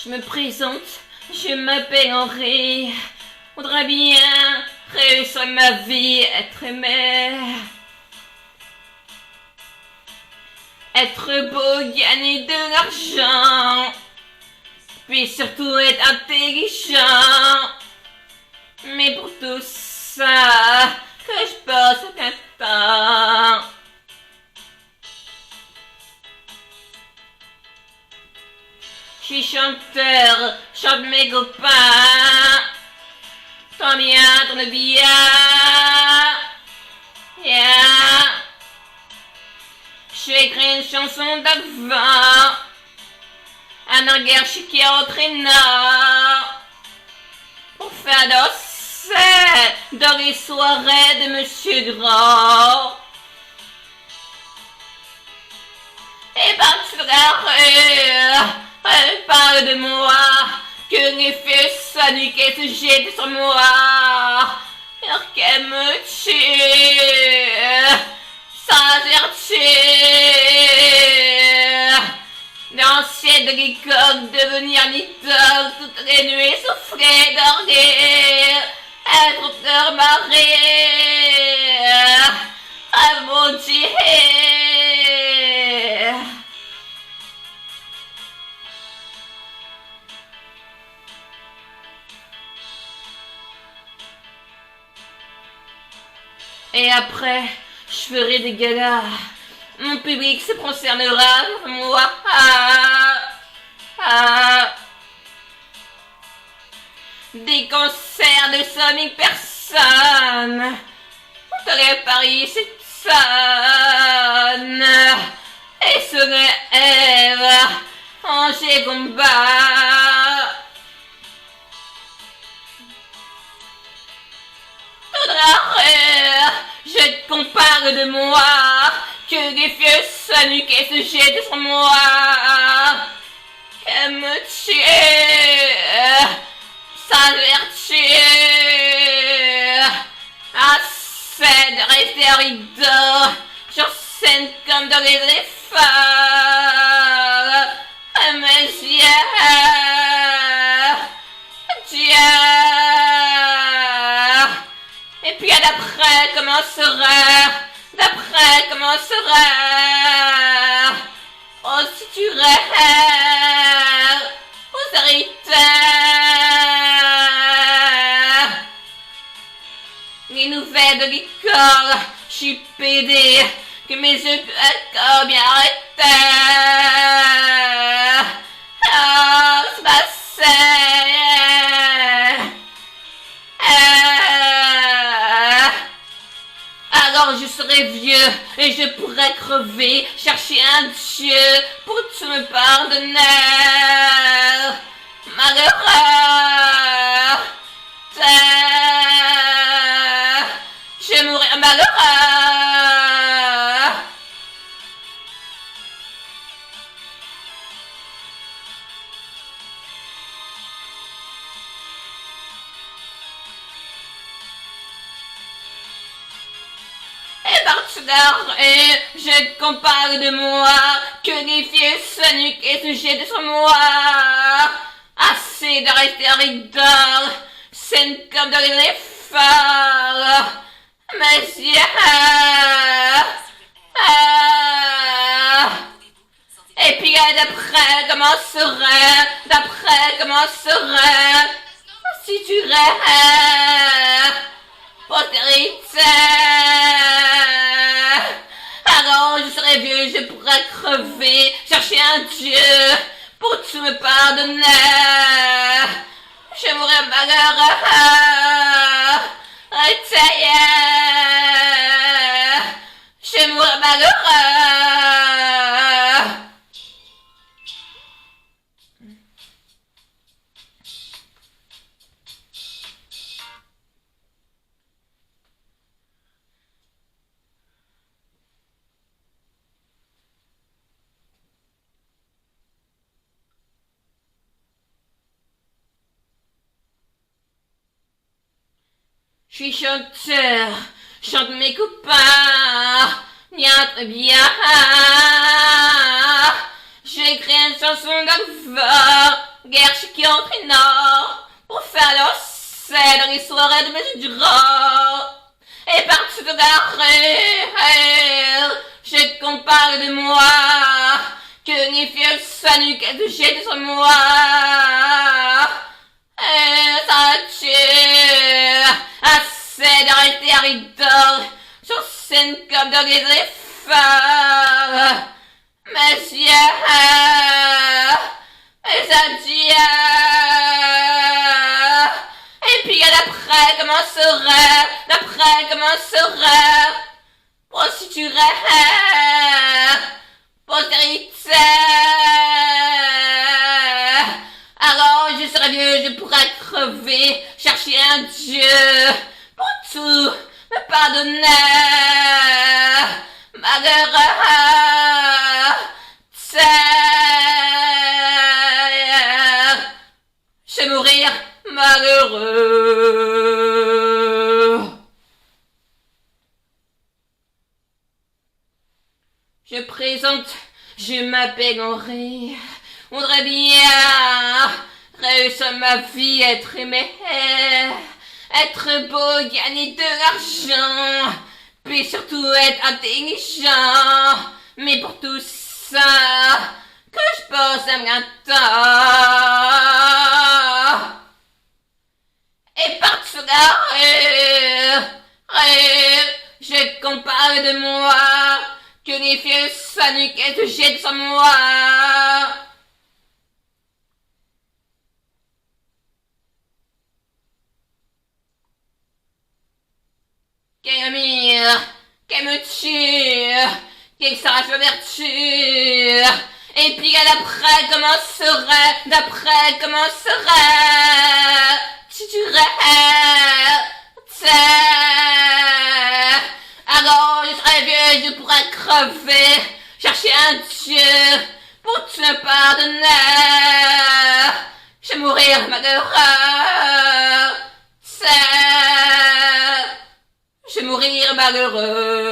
Je me présente, je m'appelle Henri. Voudrais bien réussir ma vie, être aimé. Être beau, gagner de l'argent. Puis surtout être intelligent. Mais pour tout ça, que je passe aucun temps. Je suis chanteur, chante mes copains. Tant bien, tourne bien. Yeah. J'ai écrit une chanson d'avant. Un air chic entraînant. Pour faire danser dans les soirées de Monsieur Grand. Et partout sur la rue, elle parle de moi, que les filles soniques se jettent sur moi, alors qu'elle me tue, sans vertu. Danser de l'école, devenir l'idole, toutes les nuits souffrir, dormir, être leur mari, à mon Dieu. Et après, je ferai des galas. Mon public se concernera moi. Des concerts de 5000 personnes. On ferait Paris, c'est sonne. Et ce rêve, Angers combat. Je te compare de moi, que les vieux sanuquets se jettent sur moi, qu'elle me tue, sans vertu, assez de rester à rideau, sur scène comme dans les éléphants, à mes yeux, Dieu. Et puis d'après comment sera, oh si tu rêves, aux héritaires, les nouvelles de l'école, je suis pédé, que mes yeux encore bien arrêtés, oh c'est passé. Alors je serai vieux et je pourrai crever, chercher un Dieu pour tout me pardonner. Malheureux, je mourrai malheureux. Et je te compare de moi, que les vieux sanuques et se jettent sur moi. Assez de rester avec d'or, scène comme dans les efforts. Mes yeux. Et puis d'après comment sera, si tu rêves, postérité. Alors je serai vieux, je pourrai crever, chercher un Dieu pour tout me pardonner. Je mourrai malheureux, retaillé. Je mourrai malheureux. Je suis chanteur, chante mes copains, bien très bien. J'écris une chanson d'enfant, guerre qui entre nord, pour faire lancer dans les soirées de mes durant. Et partout de la rue, je compare de moi, que ni fier sa nuque est touchée sur moi. Et ça tue, assez d'arrêter à rideau, sur scène comme dans les efforts. Monsieur, ça tue. Et puis d'après comment sera, prostituée, postérité. Alors je serai vieux, je pourrai crever, chercher un Dieu pour tout me pardonner. Malheureux, je vais mourir malheureux. Je présente, je m'appelle Henri. Voudrais bien réussir ma vie, être aimé, être beau, gagner de l'argent, puis surtout être intelligent. Mais pour tout ça, que je passe un temps. Et par-dessus la rue, je compare de moi, que les filles s'ennuient qu'elles te jettent sur moi. Qu'elle me tue, qu'elle s'arrache ma vertu. Et puis d'après comment serait, si tu restes. Alors je serai vieux, je pourrai crever, chercher un Dieu pour te le pardonner. Je vais mourir malheureux, je vais mourir malheureux.